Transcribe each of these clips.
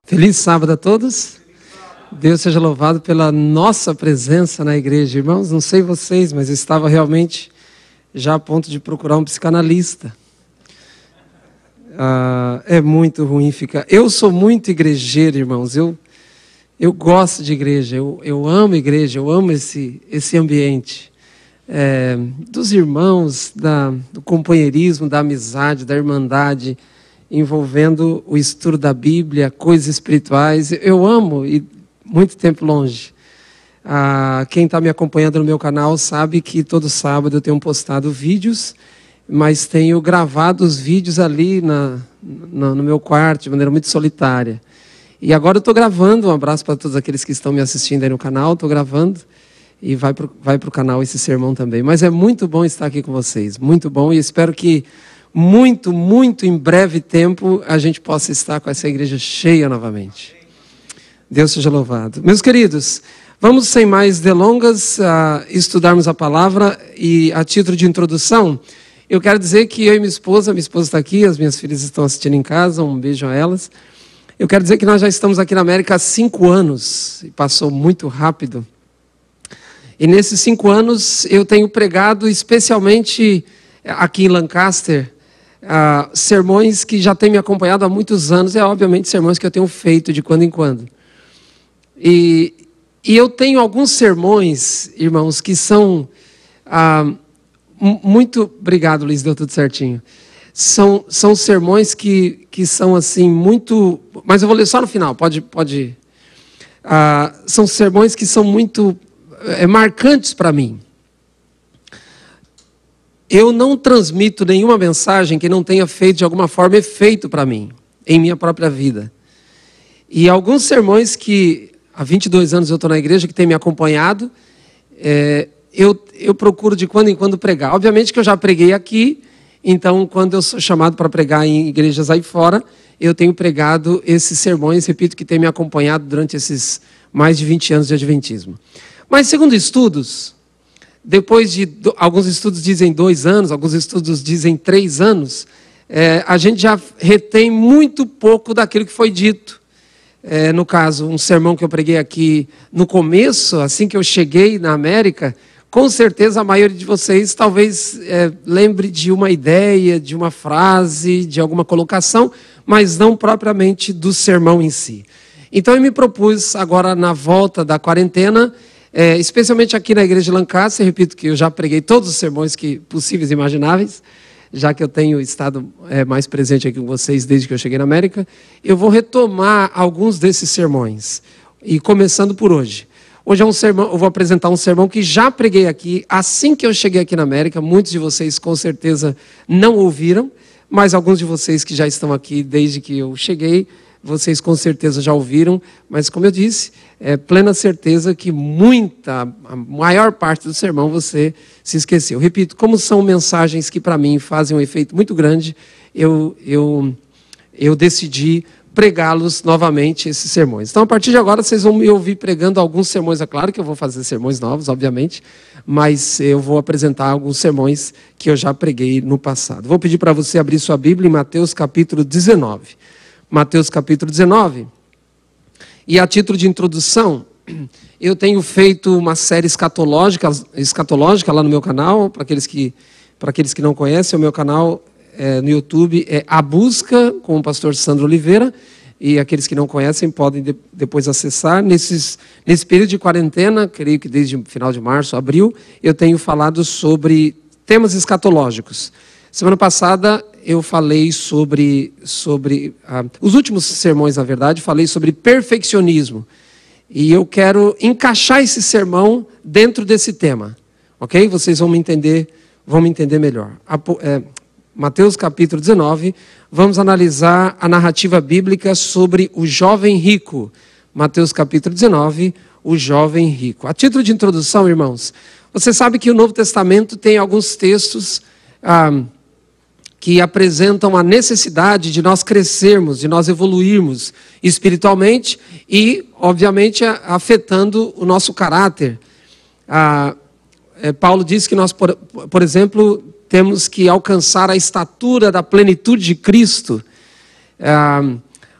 Feliz sábado a todos. Deus seja louvado pela nossa presença na igreja. Irmãos, não sei vocês, mas eu estava realmente já a ponto de procurar um psicanalista. É muito ruim ficar... Eu sou muito igrejeiro, irmãos. Eu gosto de igreja, eu amo igreja, eu amo esse ambiente. Dos irmãos, do companheirismo, da amizade, da irmandade, envolvendo o estudo da Bíblia, coisas espirituais. Eu amo, e muito tempo longe. Quem está me acompanhando no meu canal sabe que todo sábado eu tenho postado vídeos, mas tenho gravado os vídeos ali no meu quarto, de maneira muito solitária. E agora eu estou gravando, um abraço para todos aqueles que estão me assistindo aí no canal, estou gravando, e vai pro canal esse sermão também. Mas é muito bom estar aqui com vocês, muito bom, e espero que muito em breve tempo a gente possa estar com essa igreja cheia novamente. Deus seja louvado. Meus queridos, vamos sem mais delongas estudarmos a palavra, e a título de introdução, eu quero dizer que eu e minha esposa está aqui, as minhas filhas estão assistindo em casa, um beijo a elas. Eu quero dizer que nós já estamos aqui na América há 5 anos, e passou muito rápido. E nesses 5 anos eu tenho pregado especialmente aqui em Lancaster, sermões que já têm me acompanhado há muitos anos, obviamente sermões que eu tenho feito de quando em quando. E eu tenho alguns sermões, irmãos, que são muito... Obrigado, Luiz, deu tudo certinho. São sermões que são assim muito... Mas eu vou ler só no final, pode. São sermões que são muito marcantes para mim. Eu não transmito nenhuma mensagem que não tenha feito de alguma forma efeito para mim, em minha própria vida. E alguns sermões que há 22 anos eu estou na igreja, que tem me acompanhado, eu procuro de quando em quando pregar. Obviamente que eu já preguei aqui, então quando eu sou chamado para pregar em igrejas aí fora, eu tenho pregado esses sermões, repito, que tem me acompanhado durante esses mais de 20 anos de adventismo. Mas segundo estudos, depois de alguns estudos dizem 2 anos, alguns estudos dizem 3 anos, a gente já retém muito pouco daquilo que foi dito. No caso, um sermão que eu preguei aqui no começo, assim que eu cheguei na América, com certeza a maioria de vocês talvez lembre de uma ideia, de uma frase, de alguma colocação, mas não propriamente do sermão em si. Então eu me propus agora na volta da quarentena, especialmente aqui na igreja de Lancaster, repito que eu já preguei todos os sermões possíveis e imagináveis, já que eu tenho estado mais presente aqui com vocês desde que eu cheguei na América, eu vou retomar alguns desses sermões, e começando por hoje. Hoje é um sermão, eu vou apresentar um sermão que já preguei aqui, assim que eu cheguei aqui na América. Muitos de vocês com certeza não ouviram, mas alguns de vocês que já estão aqui desde que eu cheguei, vocês com certeza já ouviram, mas como eu disse, plena certeza que a maior parte do sermão você se esqueceu. Repito, como são mensagens que para mim fazem um efeito muito grande, eu decidi pregá-los novamente, esses sermões. Então, a partir de agora, vocês vão me ouvir pregando alguns sermões. É claro que eu vou fazer sermões novos, obviamente, mas eu vou apresentar alguns sermões que eu já preguei no passado. Vou pedir para você abrir sua Bíblia em Mateus capítulo 19. Mateus capítulo 19. E a título de introdução, eu tenho feito uma série escatológica lá no meu canal. Para aqueles que não conhecem, o meu canal no YouTube é A Busca, com o pastor Sandro Oliveira, e aqueles que não conhecem podem depois acessar. Nesse período de quarentena, creio que desde o final de março, abril, eu tenho falado sobre temas escatológicos. Semana passada eu falei sobre os últimos sermões, na verdade, falei sobre perfeccionismo. E eu quero encaixar esse sermão dentro desse tema. Ok? Vocês vão me entender melhor. Mateus capítulo 19, vamos analisar a narrativa bíblica sobre o jovem rico. Mateus capítulo 19, o jovem rico. A título de introdução, irmãos, você sabe que o Novo Testamento tem alguns textos que apresentam a necessidade de nós crescermos, de nós evoluirmos espiritualmente e, obviamente, afetando o nosso caráter. Paulo diz que nós, por exemplo, temos que alcançar a estatura da plenitude de Cristo.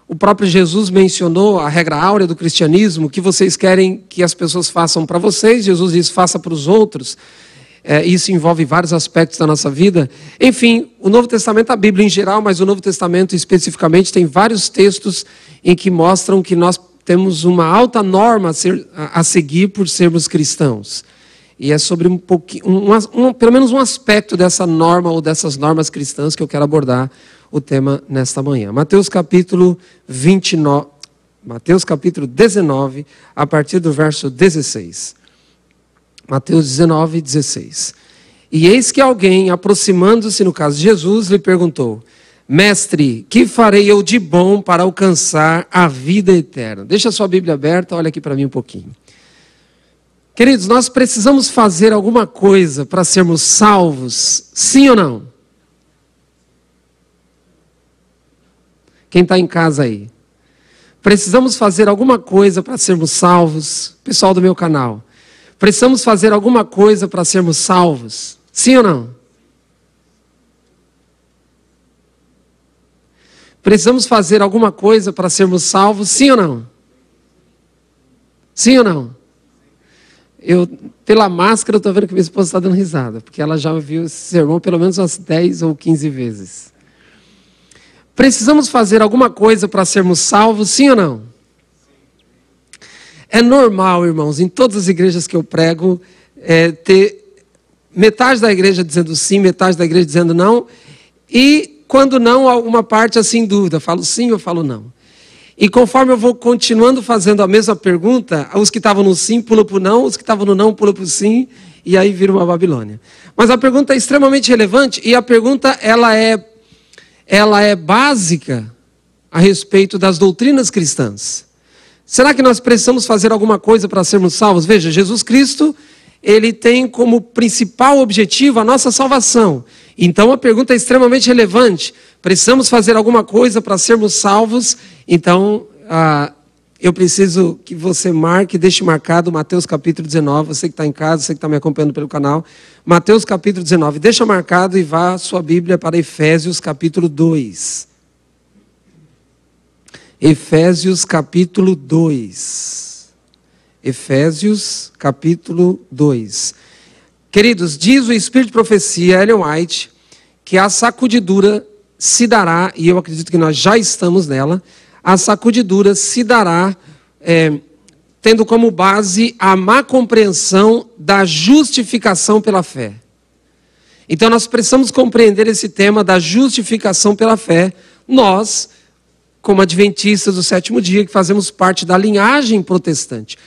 O próprio Jesus mencionou a regra áurea do cristianismo, que vocês querem que as pessoas façam para vocês. Jesus diz, faça para os outros. Isso envolve vários aspectos da nossa vida. Enfim, o Novo Testamento, a Bíblia em geral, mas o Novo Testamento especificamente, tem vários textos em que mostram que nós temos uma alta norma a seguir por sermos cristãos. E é sobre um pouquinho, pelo menos um aspecto dessa norma ou dessas normas cristãs que eu quero abordar o tema nesta manhã. Mateus capítulo 19, a partir do verso 16. Mateus 19, 16. E eis que alguém, aproximando-se, no caso de Jesus, lhe perguntou: Mestre, que farei eu de bom para alcançar a vida eterna? Deixa a sua Bíblia aberta, olha aqui para mim um pouquinho. Queridos, nós precisamos fazer alguma coisa para sermos salvos, sim ou não? Quem está em casa aí? Precisamos fazer alguma coisa para sermos salvos? Pessoal do meu canal, precisamos fazer alguma coisa para sermos salvos? Sim ou não? Precisamos fazer alguma coisa para sermos salvos? Sim ou não? Sim ou não? Pela máscara, eu estou vendo que minha esposa está dando risada, porque ela já viu esse sermão pelo menos umas 10 ou 15 vezes. Precisamos fazer alguma coisa para sermos salvos? Sim ou não? É normal, irmãos, em todas as igrejas que eu prego, ter metade da igreja dizendo sim, metade da igreja dizendo não, e quando não, alguma parte assim em dúvida, falo sim ou falo não. E conforme eu vou continuando fazendo a mesma pergunta, os que estavam no sim pulam para o não, os que estavam no não pulam para o sim, e aí vira uma Babilônia. Mas a pergunta é extremamente relevante, e a pergunta ela é básica a respeito das doutrinas cristãs. Será que nós precisamos fazer alguma coisa para sermos salvos? Veja, Jesus Cristo, ele tem como principal objetivo a nossa salvação. Então a pergunta é extremamente relevante. Precisamos fazer alguma coisa para sermos salvos? Então, eu preciso que você marque, deixe marcado Mateus capítulo 19, você que está em casa, você que está me acompanhando pelo canal, Mateus capítulo 19, deixa marcado e vá a sua Bíblia para Efésios capítulo 2. Efésios capítulo 2. Efésios capítulo 2. Queridos, diz o Espírito de Profecia, Ellen White, que a sacudidura se dará, e eu acredito que nós já estamos nela, a sacudidura se dará tendo como base a má compreensão da justificação pela fé. Então nós precisamos compreender esse tema da justificação pela fé. Nós, como adventistas do sétimo dia, que fazemos parte da linhagem protestante,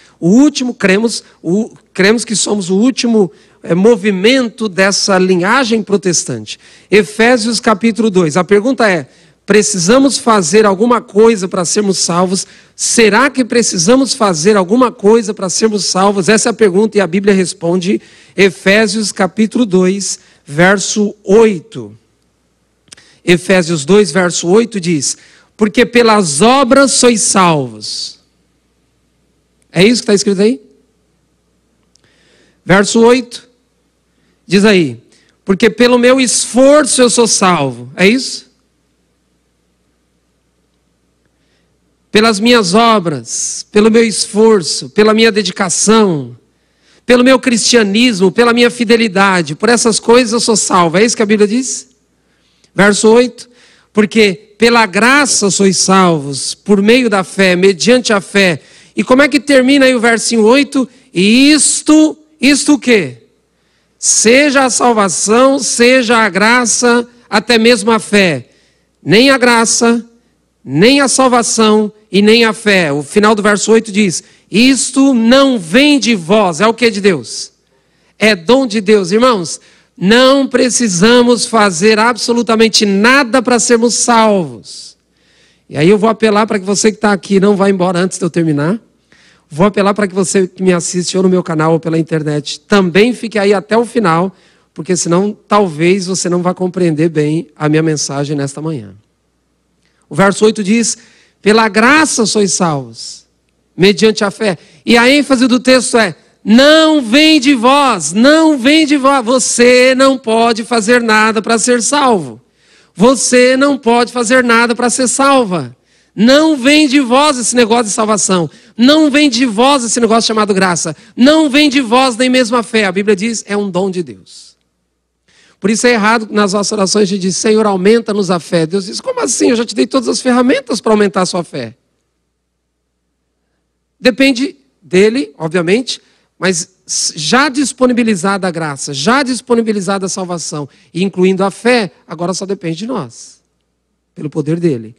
cremos que somos o último movimento dessa linhagem protestante. Efésios capítulo 2, a pergunta é: precisamos fazer alguma coisa para sermos salvos? Será que precisamos fazer alguma coisa para sermos salvos? Essa é a pergunta e a Bíblia responde. Efésios capítulo 2, verso 8. Efésios 2, verso 8 diz: porque pelas obras sois salvos. É isso que está escrito aí? Verso 8, diz aí: porque pelo meu esforço eu sou salvo. É isso? Pelas minhas obras, pelo meu esforço, pela minha dedicação, pelo meu cristianismo, pela minha fidelidade, por essas coisas eu sou salvo. É isso que a Bíblia diz? Verso 8, porque pela graça sois salvos, por meio da fé, mediante a fé. E como é que termina aí o versinho 8? E isto o quê? Seja a salvação, seja a graça, até mesmo a fé. Nem a graça, nem a salvação e nem a fé. O final do verso 8 diz: isto não vem de vós. É o que de Deus? É dom de Deus. Irmãos, não precisamos fazer absolutamente nada para sermos salvos. E aí eu vou apelar para que você que está aqui não vá embora antes de eu terminar. Vou apelar para que você que me assiste ou no meu canal ou pela internet também fique aí até o final, porque senão talvez você não vá compreender bem a minha mensagem nesta manhã. O verso 8 diz: pela graça sois salvos, mediante a fé. E a ênfase do texto é: não vem de vós, não vem de vós. Você não pode fazer nada para ser salvo. Você não pode fazer nada para ser salva. Não vem de vós esse negócio de salvação. Não vem de vós esse negócio chamado graça. Não vem de vós nem mesmo a fé. A Bíblia diz, é um dom de Deus. Por isso é errado nas nossas orações a gente diz, Senhor, aumenta-nos a fé. Deus diz, como assim? Eu já te dei todas as ferramentas para aumentar a sua fé. Depende dele, obviamente, mas já disponibilizada a graça, já disponibilizada a salvação, e incluindo a fé, agora só depende de nós, pelo poder dele.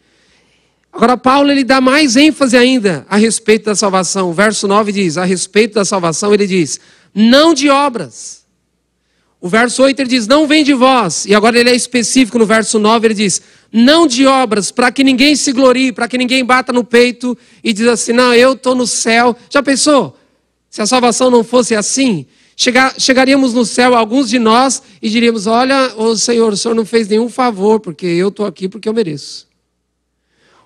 Agora Paulo ele dá mais ênfase ainda a respeito da salvação. O verso 9 diz, a respeito da salvação ele diz, não de obras. O verso 8 ele diz, não vem de vós. E agora ele é específico no verso 9, ele diz, não de obras, para que ninguém se glorie, para que ninguém bata no peito e diz assim, não, eu estou no céu. Já pensou? Se a salvação não fosse assim, chegaríamos no céu, alguns de nós, e diríamos, olha, o Senhor não fez nenhum favor, porque eu estou aqui porque eu mereço.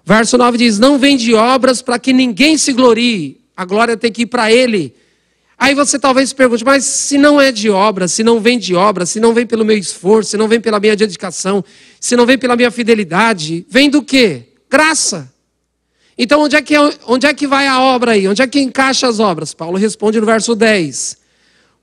Verso 9 diz, não vem de obras para que ninguém se glorie. A glória tem que ir para Ele. Aí você talvez se pergunte, mas se não é de obra, se não vem de obra, se não vem pelo meu esforço, se não vem pela minha dedicação, se não vem pela minha fidelidade, vem do quê? Graça. Então onde é que vai a obra aí? Onde é que encaixa as obras? Paulo responde no verso 10.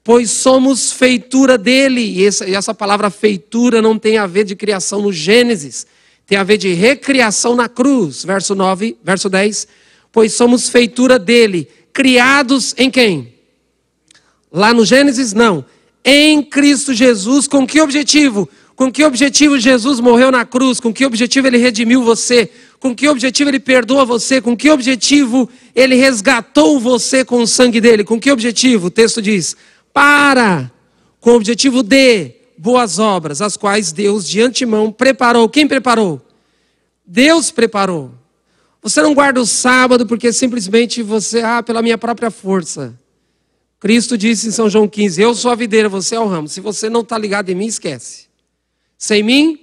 Pois somos feitura dele. E essa palavra feitura não tem a ver de criação no Gênesis. Tem a ver de recriação na cruz. Verso 9, verso 10. Pois somos feitura dele. Criados em quem? Lá no Gênesis, não. Em Cristo Jesus, com que objetivo? Com que objetivo Jesus morreu na cruz? Com que objetivo Ele redimiu você? Com que objetivo Ele perdoa você? Com que objetivo Ele resgatou você com o sangue dele? Com que objetivo? O texto diz, com o objetivo de boas obras, as quais Deus de antemão preparou. Quem preparou? Deus preparou. Você não guarda o sábado porque simplesmente você, pela minha própria força. Cristo disse em São João 15, eu sou a videira, você é o ramo. Se você não está ligado em mim, esquece. Sem mim,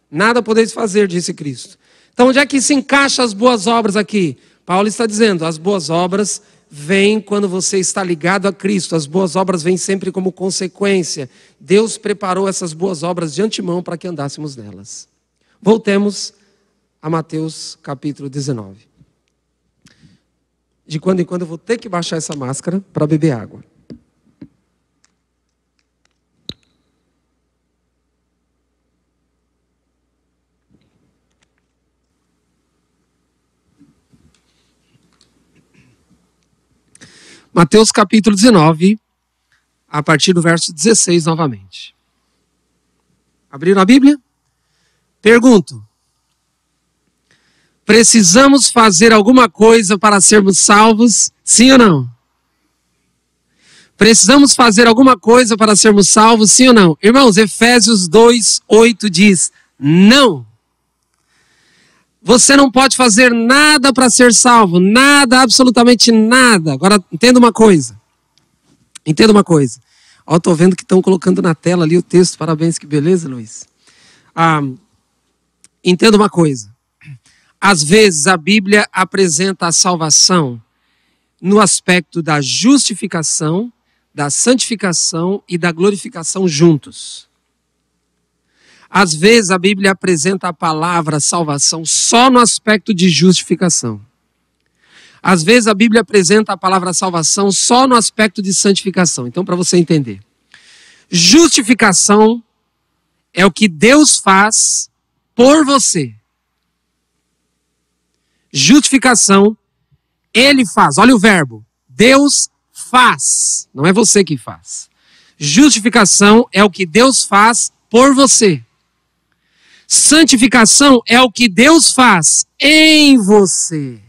nada podeis fazer, disse Cristo. Então onde é que se encaixa as boas obras aqui? Paulo está dizendo, as boas obras vêm quando você está ligado a Cristo. As boas obras vêm sempre como consequência. Deus preparou essas boas obras de antemão para que andássemos nelas. Voltemos a Mateus capítulo 19. De quando em quando eu vou ter que baixar essa máscara para beber água. Mateus capítulo 19, a partir do verso 16 novamente. Abriram a Bíblia? Pergunto. Precisamos fazer alguma coisa para sermos salvos? Sim ou não? Precisamos fazer alguma coisa para sermos salvos? Sim ou não? Irmãos, Efésios 2:8 diz, não. Você não pode fazer nada para ser salvo. Nada, absolutamente nada. Agora, entenda uma coisa. Estou vendo que estão colocando na tela ali o texto. Parabéns, que beleza, Luiz. Entenda uma coisa. Às vezes a Bíblia apresenta a salvação no aspecto da justificação, da santificação e da glorificação juntos. Às vezes a Bíblia apresenta a palavra salvação só no aspecto de justificação. Às vezes a Bíblia apresenta a palavra salvação só no aspecto de santificação. Então, para você entender, justificação é o que Deus faz por você. Justificação, Ele faz. Olha o verbo. Deus faz. Não é você que faz. Justificação é o que Deus faz por você. Santificação é o que Deus faz em você.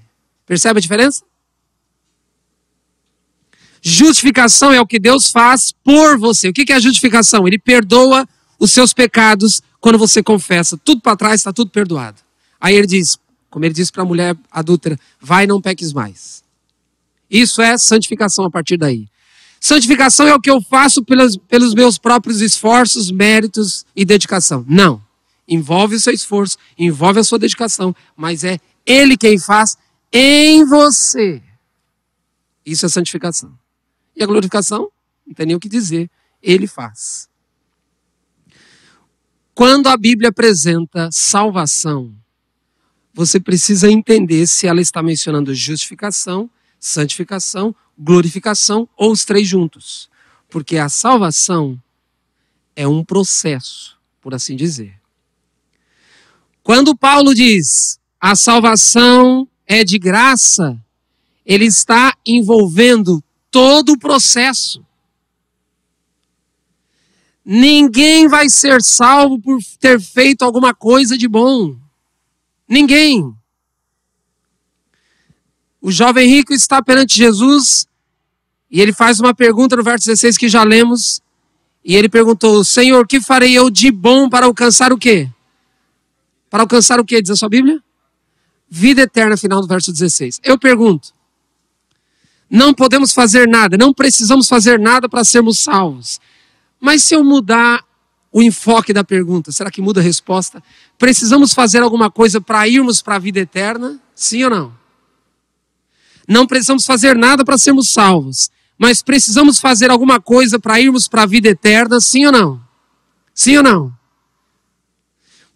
Percebe a diferença? Justificação é o que Deus faz por você. O que é a justificação? Ele perdoa os seus pecados quando você confessa. Tudo para trás está tudo perdoado. Aí ele diz, como ele disse para a mulher adúltera, vai, não peques mais. Isso é santificação a partir daí. Santificação é o que eu faço pelos meus próprios esforços, méritos e dedicação. Não. Envolve o seu esforço, envolve a sua dedicação, mas é Ele quem faz em você. Isso é santificação. E a glorificação? Não tem nem o que dizer. Ele faz. Quando a Bíblia apresenta salvação, você precisa entender se ela está mencionando justificação, santificação, glorificação ou os três juntos. Porque a salvação é um processo, por assim dizer. Quando Paulo diz a salvação é de graça, ele está envolvendo todo o processo. Ninguém vai ser salvo por ter feito alguma coisa de bom. Ninguém. O jovem rico está perante Jesus e ele faz uma pergunta no verso 16 que já lemos. E ele perguntou: Senhor, que farei eu de bom para alcançar o quê? Para alcançar o quê, diz a sua Bíblia? Vida eterna, final do verso 16. Eu pergunto, não podemos fazer nada, não precisamos fazer nada para sermos salvos. Mas se eu mudar o enfoque da pergunta, será que muda a resposta? Precisamos fazer alguma coisa para irmos para a vida eterna? Sim ou não? Não precisamos fazer nada para sermos salvos, mas precisamos fazer alguma coisa para irmos para a vida eterna? Sim ou não? Sim ou não?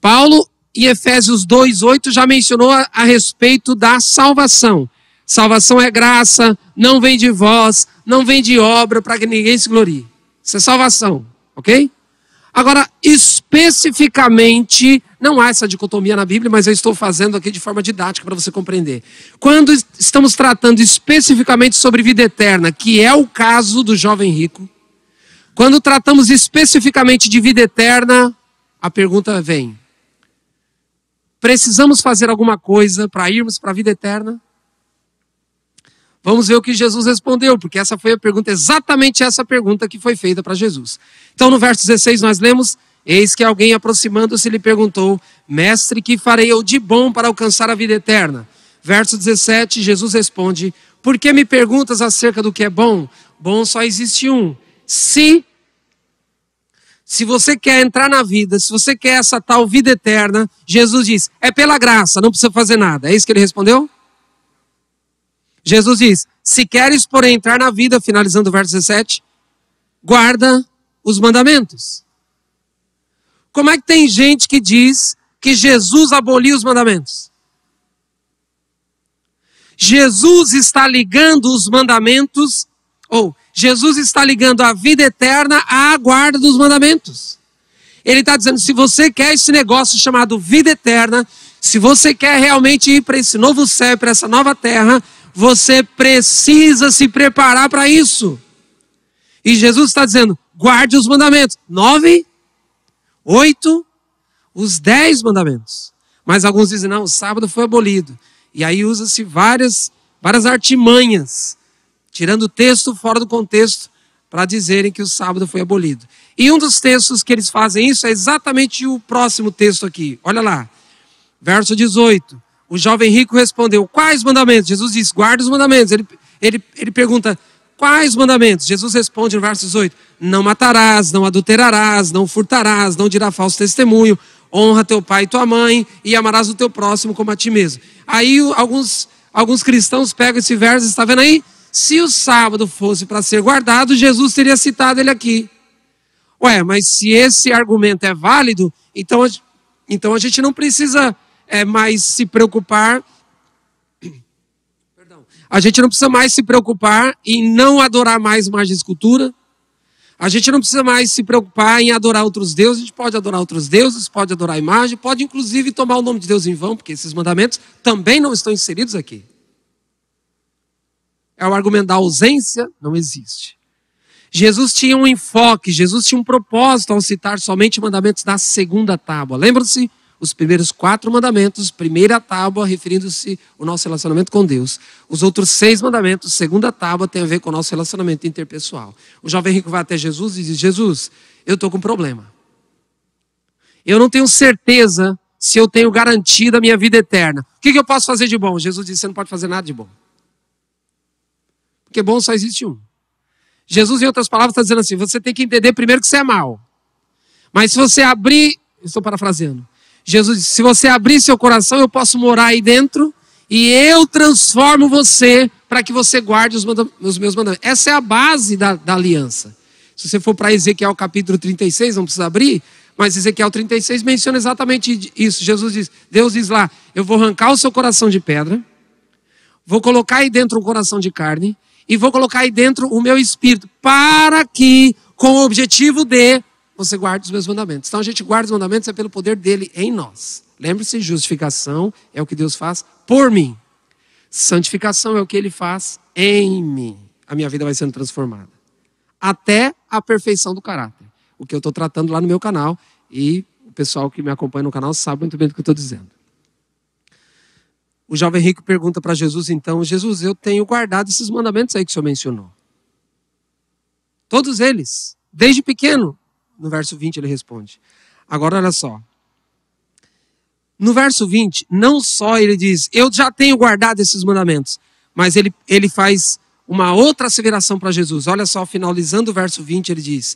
Paulo, em Efésios 2:8, já mencionou a respeito da salvação. Salvação é graça, não vem de vós, não vem de obra para que ninguém se glorie. Isso é salvação, ok? Agora, especificamente, não há essa dicotomia na Bíblia, mas eu estou fazendo aqui de forma didática para você compreender. Quando estamos tratando especificamente sobre vida eterna, que é o caso do jovem rico, quando tratamos especificamente de vida eterna, a pergunta vem: precisamos fazer alguma coisa para irmos para a vida eterna? Vamos ver o que Jesus respondeu, porque essa foi a pergunta, exatamente essa pergunta que foi feita para Jesus. Então no verso 16 nós lemos: eis que alguém aproximando-se lhe perguntou: mestre, que farei eu de bom para alcançar a vida eterna? Verso 17, Jesus responde: por que me perguntas acerca do que é bom? Bom só existe um. Se você quer entrar na vida, se você quer essa tal vida eterna, Jesus diz: é pela graça, não precisa fazer nada. É isso que ele respondeu? Jesus diz: se queres, porém, entrar na vida, finalizando o verso 17, guarda os mandamentos. Como é que tem gente que diz que Jesus aboliu os mandamentos? Jesus está ligando os mandamentos, ou Jesus está ligando a vida eterna à guarda dos mandamentos. Ele está dizendo: se você quer esse negócio chamado vida eterna, se você quer realmente ir para esse novo céu, para essa nova terra, você precisa se preparar para isso. E Jesus está dizendo: guarde os mandamentos. 9, 8, os 10 mandamentos. Mas alguns dizem: não, o sábado foi abolido. E aí usa-se várias artimanhas, tirando o texto fora do contexto, para dizerem que o sábado foi abolido. E um dos textos que eles fazem isso é exatamente o próximo texto aqui. Olha lá, verso 18. O jovem rico respondeu: quais mandamentos? Jesus diz: guarda os mandamentos. Ele pergunta: quais mandamentos? Jesus responde no verso 18: não matarás, não adulterarás, não furtarás, não dirás falso testemunho, honra teu pai e tua mãe e amarás o teu próximo como a ti mesmo. Aí alguns cristãos pegam esse verso, está vendo aí? Se o sábado fosse para ser guardado, Jesus teria citado ele aqui. Ué, mas se esse argumento é válido, então a gente não precisa mais se preocupar. A gente não precisa mais se preocupar em não adorar mais imagem de escultura. A gente não precisa mais se preocupar em adorar outros deuses. A gente pode adorar outros deuses, pode adorar a imagem, pode inclusive tomar o nome de Deus em vão, porque esses mandamentos também não estão inseridos aqui. É o argumento da ausência, não existe. Jesus tinha um enfoque, Jesus tinha um propósito ao citar somente mandamentos da segunda tábua. Lembram-se? Os primeiros 4 mandamentos, primeira tábua, referindo-se ao nosso relacionamento com Deus. Os outros 6 mandamentos, segunda tábua, tem a ver com o nosso relacionamento interpessoal. O jovem rico vai até Jesus e diz: Jesus, eu estou com um problema. Eu não tenho certeza se eu tenho garantido a minha vida eterna. O que eu posso fazer de bom? Jesus disse: você não pode fazer nada de bom. Porque bom só existe um. Jesus, em outras palavras, está dizendo assim: você tem que entender primeiro que você é mau. Mas se você abrir, estou parafraseando, Jesus disse: se você abrir seu coração, eu posso morar aí dentro e eu transformo você para que você guarde os meus mandamentos. Essa é a base da aliança. Se você for para Ezequiel capítulo 36, não precisa abrir, Mas Ezequiel 36 menciona exatamente isso. Jesus diz, Deus diz lá, eu vou arrancar o seu coração de pedra, vou colocar aí dentro um coração de carne, e vou colocar aí dentro o meu espírito, para que, com o objetivo de, você guarde os meus mandamentos. Então a gente guarda os mandamentos é pelo poder dele em nós. Lembre-se, justificação é o que Deus faz por mim. Santificação é o que ele faz em mim. A minha vida vai sendo transformada. Até a perfeição do caráter. O que eu estou tratando lá no meu canal. E o pessoal que me acompanha no canal sabe muito bem do que eu estou dizendo. O jovem rico pergunta para Jesus então, Jesus, eu tenho guardado esses mandamentos aí que o Senhor mencionou. Todos eles, desde pequeno. No verso 20 ele responde. Agora olha só. No verso 20, não só ele diz, eu já tenho guardado esses mandamentos, mas ele faz uma outra asseveração para Jesus. Olha só, finalizando o verso 20, ele diz,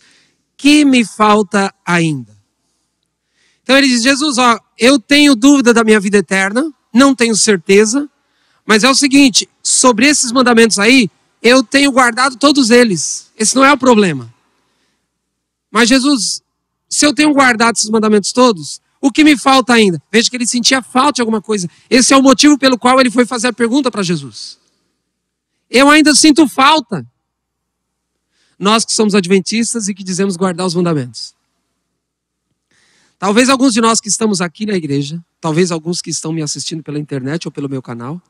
que me falta ainda? Então ele diz, Jesus, ó, eu tenho dúvida da minha vida eterna, não tenho certeza, mas é o seguinte, sobre esses mandamentos aí, eu tenho guardado todos eles. Esse não é o problema. Mas Jesus, se eu tenho guardado esses mandamentos todos, o que me falta ainda? Veja que ele sentia falta de alguma coisa. Esse é o motivo pelo qual ele foi fazer a pergunta para Jesus. Eu ainda sinto falta. Nós que somos adventistas e que dizemos guardar os mandamentos. Talvez alguns de nós que estamos aqui na igreja, talvez alguns que estão me assistindo pela internet ou pelo meu canal,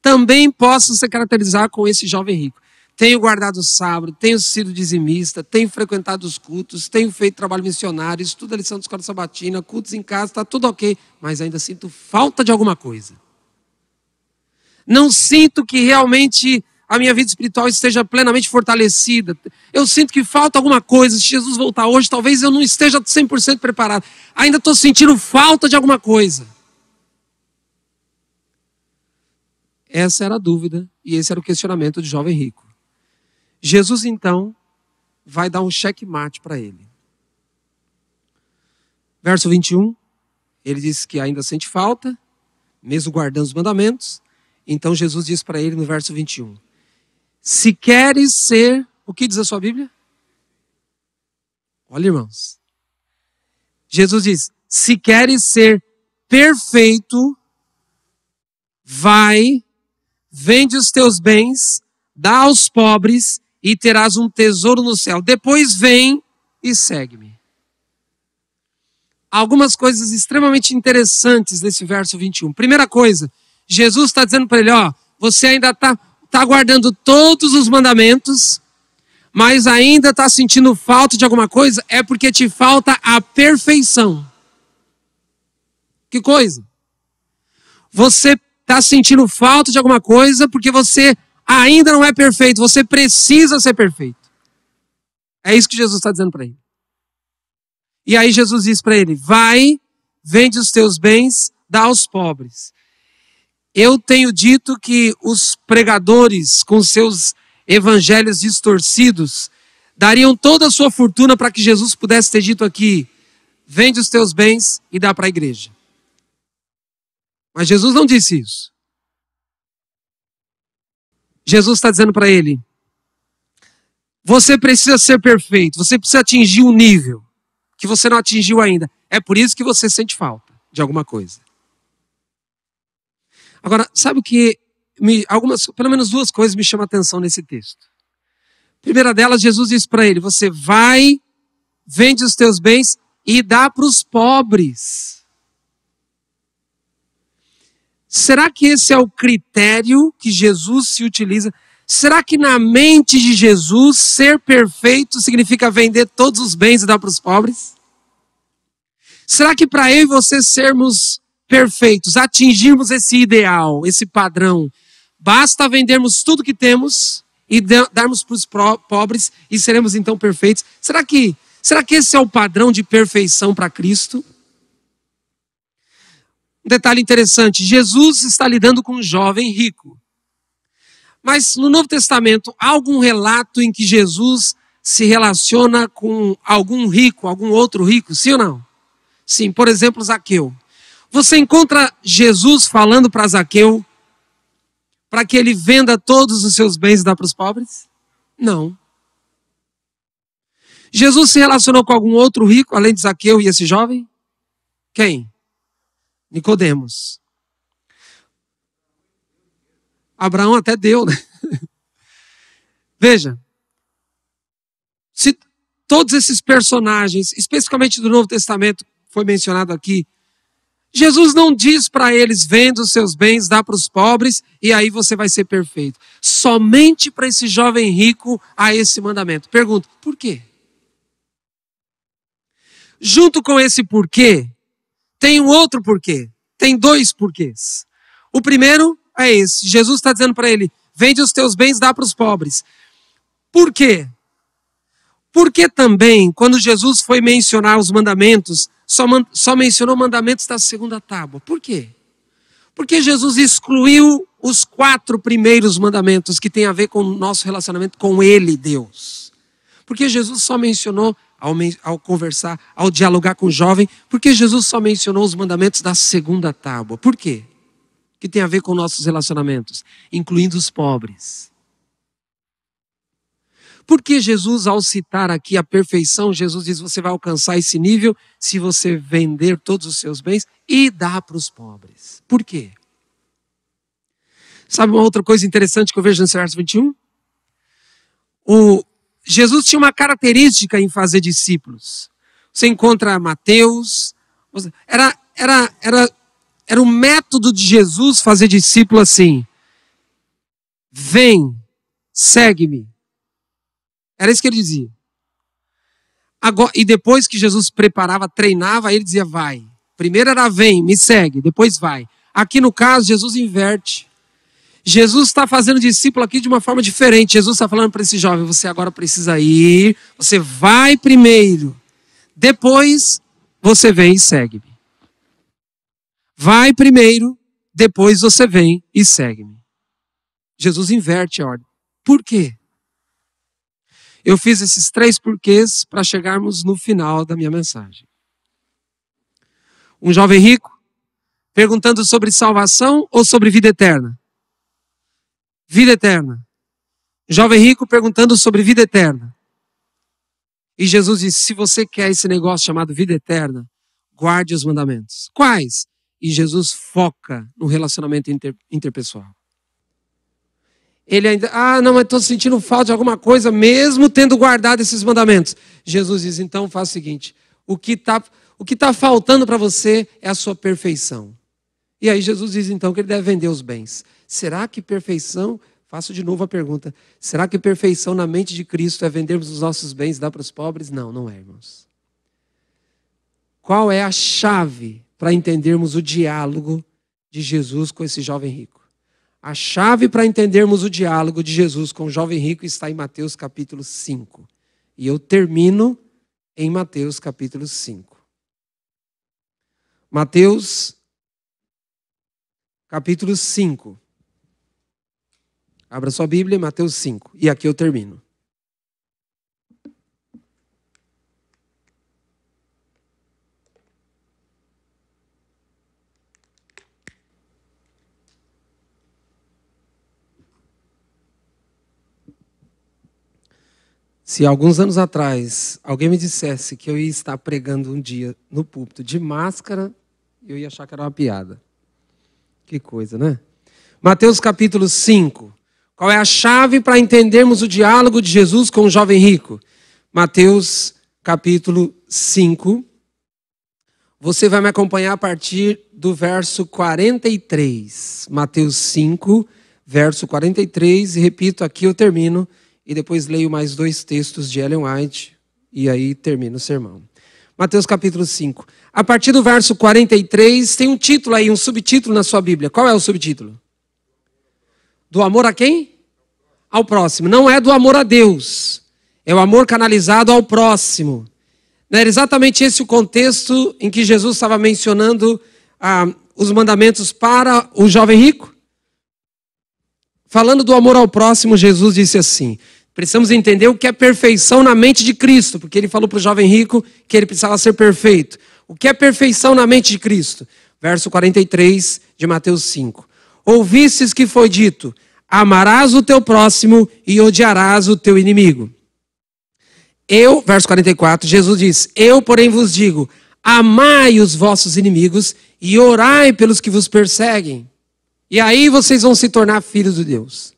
também possam se caracterizar com esse jovem rico. Tenho guardado o sábado, tenho sido dizimista, tenho frequentado os cultos, tenho feito trabalho missionário, estudo a lição de escola sabatina, cultos em casa, está tudo ok, mas ainda sinto falta de alguma coisa. Não sinto que realmente a minha vida espiritual esteja plenamente fortalecida. Eu sinto que falta alguma coisa. Se Jesus voltar hoje, talvez eu não esteja 100% preparado. Ainda estou sentindo falta de alguma coisa. Essa era a dúvida e esse era o questionamento do jovem rico. Jesus, então, vai dar um checkmate para ele. Verso 21, ele diz que ainda sente falta, mesmo guardando os mandamentos. Então Jesus diz para ele no verso 21, se queres ser, o que diz a sua Bíblia? Olha, irmãos. Jesus diz, se queres ser perfeito, vai, vende os teus bens, dá aos pobres e terás um tesouro no céu. Depois vem e segue-me. Algumas coisas extremamente interessantes nesse verso 21. Primeira coisa, Jesus está dizendo para ele, ó, você ainda está guardando todos os mandamentos, mas ainda está sentindo falta de alguma coisa, é porque te falta a perfeição. Que coisa? Você está sentindo falta de alguma coisa porque você ainda não é perfeito, você precisa ser perfeito. É isso que Jesus está dizendo para ele. E aí Jesus diz para ele, vai, vende os teus bens, dá aos pobres. Eu tenho dito que os pregadores com seus evangelhos distorcidos dariam toda a sua fortuna para que Jesus pudesse ter dito aqui, vende os teus bens e dá para a igreja. Mas Jesus não disse isso. Jesus está dizendo para ele, você precisa ser perfeito, você precisa atingir um nível que você não atingiu ainda. É por isso que você sente falta de alguma coisa. Agora, sabe o que? Pelo menos duas coisas me chamam a atenção nesse texto. Primeira delas, Jesus diz para ele, você vai, vende os teus bens e dá para os pobres. Será que esse é o critério que Jesus se utiliza? Será que na mente de Jesus ser perfeito significa vender todos os bens e dar para os pobres? Será que para eu e você sermos perfeitos, atingirmos esse ideal, esse padrão, basta vendermos tudo que temos e darmos para os pobres e seremos então perfeitos? Será que esse é o padrão de perfeição para Cristo? Um detalhe interessante, Jesus está lidando com um jovem rico. Mas no Novo Testamento, há algum relato em que Jesus se relaciona com algum rico, algum outro rico, sim ou não? Sim, por exemplo, Zaqueu. Você encontra Jesus falando para Zaqueu para que ele venda todos os seus bens e dá para os pobres? Não. Jesus se relacionou com algum outro rico, além de Zaqueu e esse jovem? Quem? Nicodemos. Abraão até deu, né? Veja, se todos esses personagens, especificamente do Novo Testamento, foi mencionado aqui, Jesus não diz para eles, venda os seus bens, dá para os pobres, e aí você vai ser perfeito. Somente para esse jovem rico há esse mandamento. Pergunto, por quê? Junto com esse porquê, tem um outro porquê. Tem dois porquês. O primeiro é esse. Jesus está dizendo para ele, vende os teus bens, dá para os pobres. Por quê? Porque também, quando Jesus foi mencionar os mandamentos, só mencionou mandamentos da segunda tábua. Por quê? Porque Jesus excluiu os 4 primeiros mandamentos que têm a ver com o nosso relacionamento com Ele, Deus. Porque Jesus só mencionou, ao conversar, ao dialogar com o jovem, porque Jesus só mencionou os mandamentos da segunda tábua. Por quê? Que tem a ver com nossos relacionamentos, incluindo os pobres. Porque Jesus, ao citar aqui a perfeição, Jesus diz, você vai alcançar esse nível se você vender todos os seus bens e dar para os pobres. Por quê? Sabe uma outra coisa interessante que eu vejo nesse verso 21? Jesus tinha uma característica em fazer discípulos. Você encontra Mateus. Era o método de Jesus fazer discípulo assim. Vem, segue-me. Era isso que ele dizia. Agora, e depois que Jesus preparava, treinava, ele dizia vai. Primeiro era vem, me segue, depois vai. Aqui no caso, Jesus inverte. Jesus está fazendo discípulo aqui de uma forma diferente. Jesus está falando para esse jovem, você agora precisa ir, você vai primeiro. Depois, você vem e segue-me. Vai primeiro, depois você vem e segue-me. Jesus inverte a ordem. Por quê? Eu fiz esses 3 porquês para chegarmos no final da minha mensagem. Um jovem rico perguntando sobre salvação ou sobre vida eterna? Vida eterna. Jovem rico perguntando sobre vida eterna. E Jesus disse, se você quer esse negócio chamado vida eterna, guarde os mandamentos. Quais? E Jesus foca no relacionamento interpessoal. Ele ainda, não, mas estou sentindo falta de alguma coisa, mesmo tendo guardado esses mandamentos. Jesus diz, então faz o seguinte, o que tá faltando para você é a sua perfeição. E aí Jesus diz então que ele deve vender os bens. Será que perfeição, faço de novo a pergunta, será que perfeição na mente de Cristo é vendermos os nossos bens e dar para os pobres? Não, não é, irmãos. Qual é a chave para entendermos o diálogo de Jesus com esse jovem rico? A chave para entendermos o diálogo de Jesus com o jovem rico está em Mateus capítulo 5. E eu termino em Mateus capítulo 5. Mateus capítulo 5. Abra sua Bíblia, Mateus 5. E aqui eu termino. Se alguns anos atrás alguém me dissesse que eu ia estar pregando um dia no púlpito de máscara, eu ia achar que era uma piada. Que coisa, né? Mateus capítulo 5. Qual é a chave para entendermos o diálogo de Jesus com o jovem rico? Mateus capítulo 5. Você vai me acompanhar a partir do verso 43. Mateus 5, verso 43. E repito, aqui eu termino. E depois leio mais 2 textos de Ellen White. E aí termino o sermão. Mateus capítulo 5. A partir do verso 43, tem um título aí, um subtítulo na sua Bíblia. Qual é o subtítulo? Do amor a quem? Ao próximo. Não é do amor a Deus. É o amor canalizado ao próximo. Não era exatamente esse o contexto em que Jesus estava mencionando os mandamentos para o jovem rico? Falando do amor ao próximo, Jesus disse assim, precisamos entender o que é perfeição na mente de Cristo, porque ele falou para o jovem rico que ele precisava ser perfeito. O que é perfeição na mente de Cristo? Verso 43 de Mateus 5. Ouvistes que foi dito, amarás o teu próximo e odiarás o teu inimigo. verso 44, Jesus diz, eu, porém, vos digo, amai os vossos inimigos e orai pelos que vos perseguem. E aí vocês vão se tornar filhos de Deus.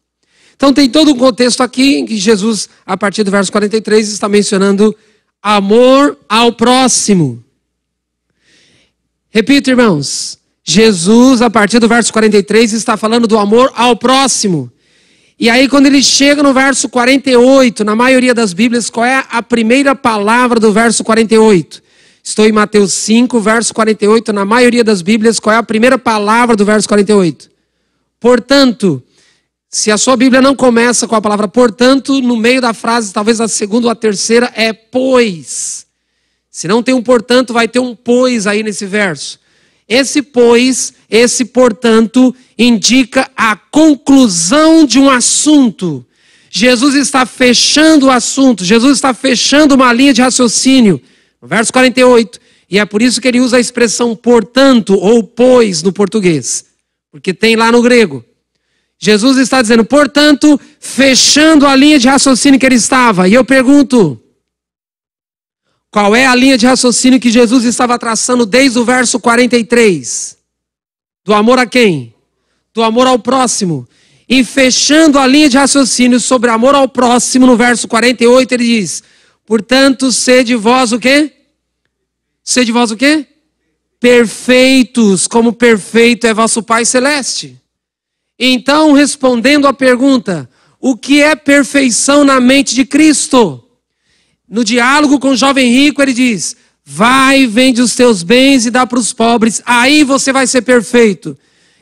Então tem todo um contexto aqui em que Jesus, a partir do verso 43, está mencionando amor ao próximo. Repito, irmãos, Jesus, a partir do verso 43, está falando do amor ao próximo. E aí quando ele chega no verso 48, na maioria das Bíblias, qual é a primeira palavra do verso 48? Estou em Mateus 5, verso 48, na maioria das Bíblias, qual é a primeira palavra do verso 48? Portanto, se a sua Bíblia não começa com a palavra portanto, no meio da frase, talvez a segunda ou a terceira, é pois. Se não tem um portanto, vai ter um pois aí nesse verso. Esse pois, esse portanto, indica a conclusão de um assunto. Jesus está fechando o assunto, Jesus está fechando uma linha de raciocínio. No verso 48, e é por isso que ele usa a expressão portanto ou pois no português, porque tem lá no grego. Jesus está dizendo, portanto, fechando a linha de raciocínio que ele estava. E eu pergunto, qual é a linha de raciocínio que Jesus estava traçando desde o verso 43? Do amor a quem? Do amor ao próximo. E fechando a linha de raciocínio sobre amor ao próximo, no verso 48, ele diz, portanto, sede vós o quê? Sede vós o quê? Perfeitos, como perfeito é vosso Pai Celeste. Então, respondendo à pergunta, o que é perfeição na mente de Cristo? No diálogo com o jovem rico, ele diz, vai, vende os teus bens e dá para os pobres, aí você vai ser perfeito.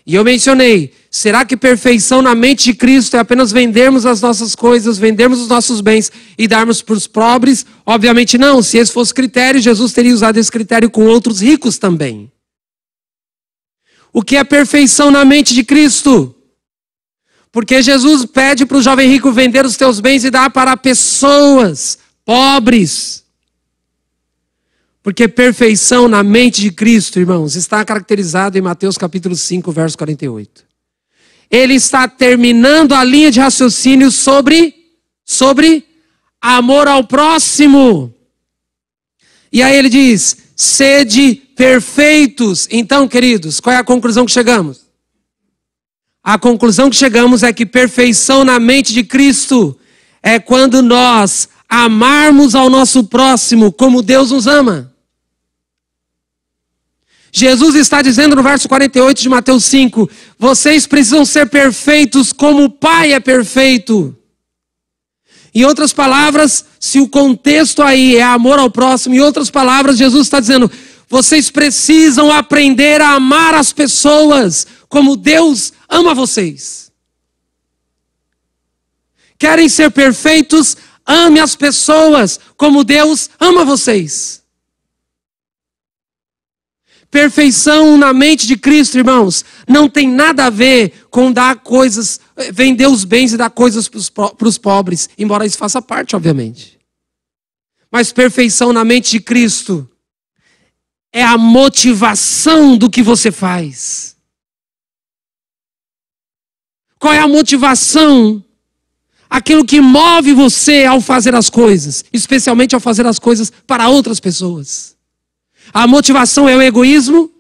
E eu mencionei, será que perfeição na mente de Cristo é apenas vendermos as nossas coisas, vendermos os nossos bens e darmos para os pobres? Obviamente não, se esse fosse o critério, Jesus teria usado esse critério com outros ricos também. O que é perfeição na mente de Cristo? Porque Jesus pede para o jovem rico vender os teus bens e dar para pessoas pobres. Porque perfeição na mente de Cristo, irmãos, está caracterizado em Mateus capítulo 5, verso 48. Ele está terminando a linha de raciocínio sobre amor ao próximo. E aí ele diz, sede perfeitos. Então, queridos, qual é a conclusão que chegamos? A conclusão que chegamos é que perfeição na mente de Cristo é quando nós amarmos ao nosso próximo como Deus nos ama. Jesus está dizendo no verso 48 de Mateus 5, vocês precisam ser perfeitos como o Pai é perfeito. Em outras palavras, se o contexto aí é amor ao próximo, em outras palavras, Jesus está dizendo, vocês precisam aprender a amar as pessoas como Deus ama vocês. Querem ser perfeitos? Ame as pessoas como Deus ama vocês. Perfeição na mente de Cristo, irmãos, não tem nada a ver com dar coisas, vender os bens e dar coisas para os pobres, embora isso faça parte, obviamente. Mas perfeição na mente de Cristo é a motivação do que você faz. Qual é a motivação? Aquilo que move você ao fazer as coisas, especialmente ao fazer as coisas para outras pessoas. A motivação é o egoísmo.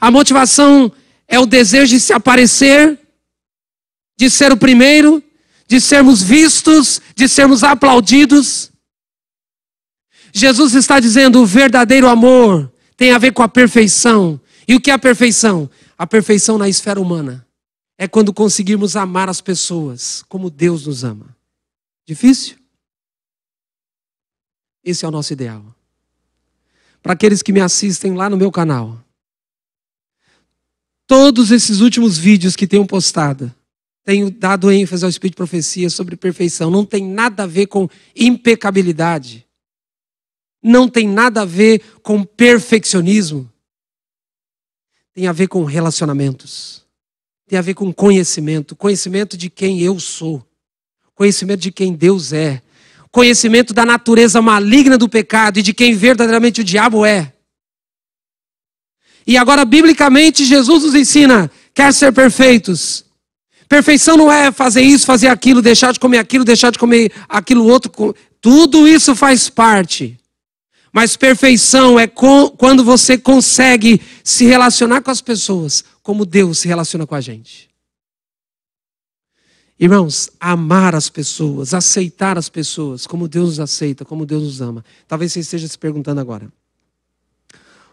A motivação é o desejo de se aparecer, de ser o primeiro, de sermos vistos, de sermos aplaudidos. Jesus está dizendo, o verdadeiro amor tem a ver com a perfeição. E o que é a perfeição? A perfeição na esfera humana. É quando conseguirmos amar as pessoas como Deus nos ama. Difícil? Esse é o nosso ideal. Para aqueles que me assistem lá no meu canal, todos esses últimos vídeos que tenho postado, tenho dado ênfase ao Espírito de Profecia sobre perfeição. Não tem nada a ver com impecabilidade. Não tem nada a ver com perfeccionismo. Tem a ver com relacionamentos. Tem a ver com conhecimento. Conhecimento de quem eu sou. Conhecimento de quem Deus é. Conhecimento da natureza maligna do pecado e de quem verdadeiramente o diabo é. E agora, biblicamente, Jesus nos ensina, quer ser perfeitos. Perfeição não é fazer isso, fazer aquilo, deixar de comer aquilo outro. Tudo isso faz parte. Mas perfeição é quando você consegue se relacionar com as pessoas como Deus se relaciona com a gente. Irmãos, amar as pessoas, aceitar as pessoas como Deus nos aceita, como Deus nos ama. Talvez você esteja se perguntando agora: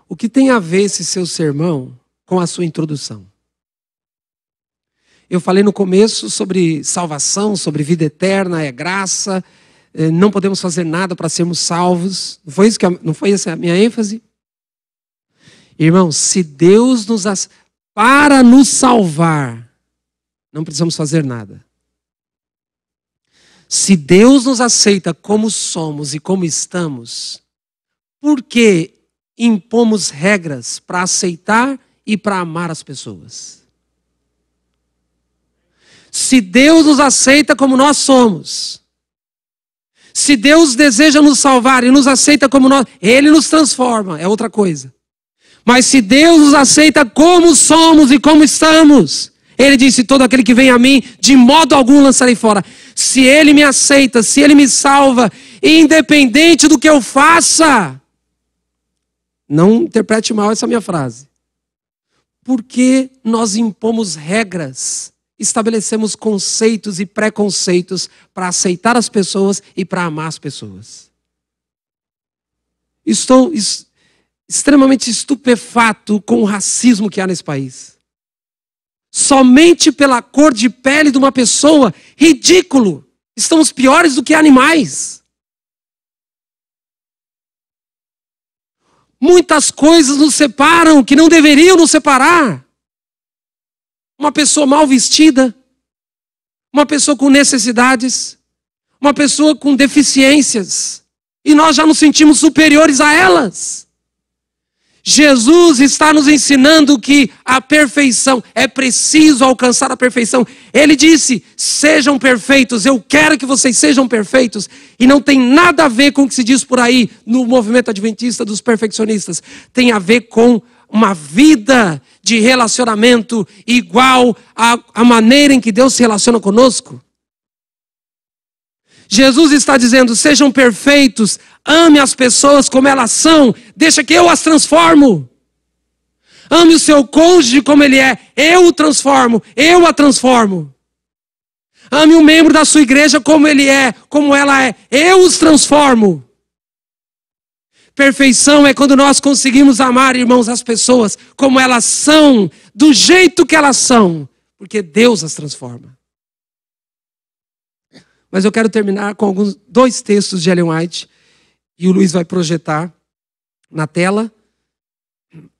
o que tem a ver esse seu sermão com a sua introdução? Eu falei no começo sobre salvação, sobre vida eterna, é graça, não podemos fazer nada para sermos salvos. Não foi essa a minha ênfase? Irmãos, se Deus para nos salvar, não precisamos fazer nada. Se Deus nos aceita como somos e como estamos, por que impomos regras para aceitar e para amar as pessoas? Se Deus nos aceita como nós somos, se Deus deseja nos salvar e nos aceita como nós, Ele nos transforma, é outra coisa. Mas se Deus nos aceita como somos e como estamos, Ele disse: todo aquele que vem a mim, de modo algum lançarei fora. Se Ele me aceita, se Ele me salva, independente do que eu faça, não interprete mal essa minha frase. Porque nós impomos regras, estabelecemos conceitos e preconceitos para aceitar as pessoas e para amar as pessoas. Estou extremamente estupefato com o racismo que há nesse país. Somente pela cor de pele de uma pessoa, ridículo. Estamos piores do que animais. Muitas coisas nos separam que não deveriam nos separar. Uma pessoa mal vestida, uma pessoa com necessidades, uma pessoa com deficiências, e nós já nos sentimos superiores a elas. Jesus está nos ensinando que a perfeição, é preciso alcançar a perfeição. Ele disse: sejam perfeitos, eu quero que vocês sejam perfeitos. E não tem nada a ver com o que se diz por aí no movimento adventista dos perfeccionistas. Tem a ver com uma vida de relacionamento igual à maneira em que Deus se relaciona conosco. Jesus está dizendo: sejam perfeitos, ame as pessoas como elas são, deixa que eu as transformo. Ame o seu cônjuge como ele é, eu o transformo, eu a transformo. Ame o membro da sua igreja como ele é, como ela é, eu os transformo. Perfeição é quando nós conseguimos amar, irmãos, as pessoas como elas são, do jeito que elas são, porque Deus as transforma. Mas eu quero terminar com dois textos de Ellen White, e o Luiz vai projetar na tela,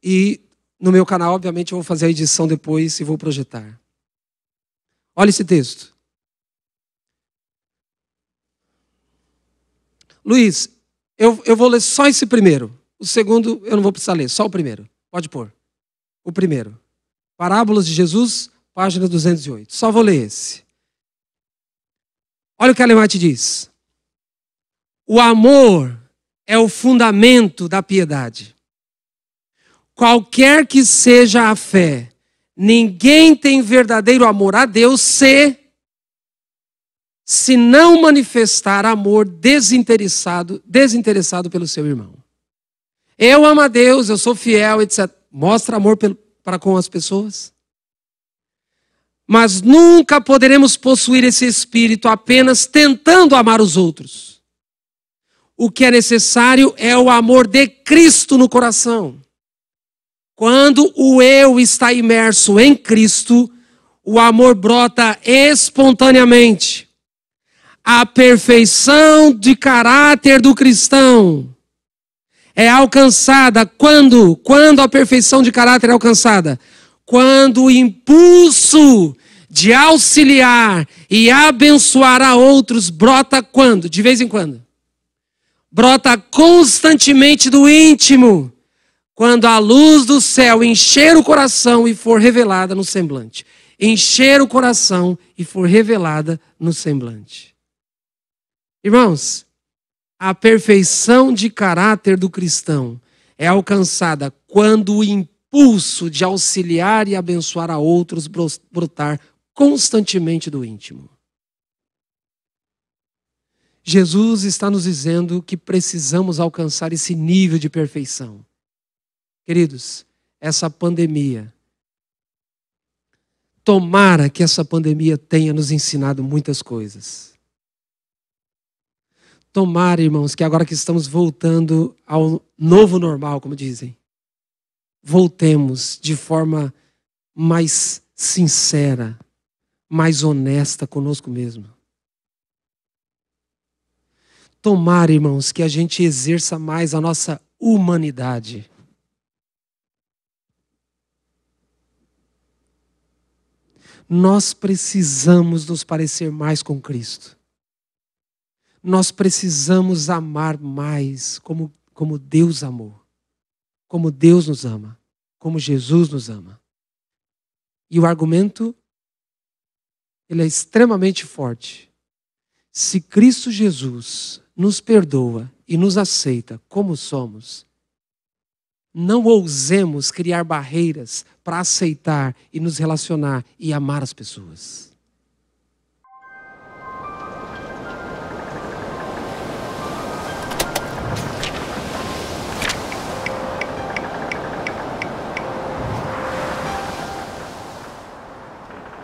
e no meu canal, obviamente, eu vou fazer a edição depois e vou projetar. Olha esse texto. Luiz, eu vou ler só esse primeiro. O segundo eu não vou precisar ler, só o primeiro. Pode pôr. O primeiro. Parábolas de Jesus, página 208. Só vou ler esse. Olha o que Ellen White diz. O amor é o fundamento da piedade. Qualquer que seja a fé, ninguém tem verdadeiro amor a Deus se não manifestar amor desinteressado pelo seu irmão. Eu amo a Deus, eu sou fiel, etc. Mostra amor para com as pessoas. Mas nunca poderemos possuir esse espírito apenas tentando amar os outros. O que é necessário é o amor de Cristo no coração. Quando o eu está imerso em Cristo, o amor brota espontaneamente. A perfeição de caráter do cristão é alcançada quando a perfeição de caráter é alcançada? Quando o impulso de auxiliar e abençoar a outros brota quando? De vez em quando. Brota constantemente do íntimo, quando a luz do céu encher o coração e for revelada no semblante. Encher o coração e for revelada no semblante. Irmãos, a perfeição de caráter do cristão é alcançada quando o impulso de auxiliar e abençoar a outros brotar constantemente do íntimo. Jesus está nos dizendo que precisamos alcançar esse nível de perfeição. Queridos, essa pandemia, tomara que essa pandemia tenha nos ensinado muitas coisas. Tomara, irmãos, que agora que estamos voltando ao novo normal, como dizem, voltemos de forma mais sincera, mais honesta conosco mesmo. Tomara, irmãos, que a gente exerça mais a nossa humanidade. Nós precisamos nos parecer mais com Cristo. Nós precisamos amar mais como Deus amou. Como Deus nos ama. Como Jesus nos ama. E o argumento, ele é extremamente forte. Se Cristo Jesus nos perdoa e nos aceita como somos, não ousemos criar barreiras para aceitar e nos relacionar e amar as pessoas.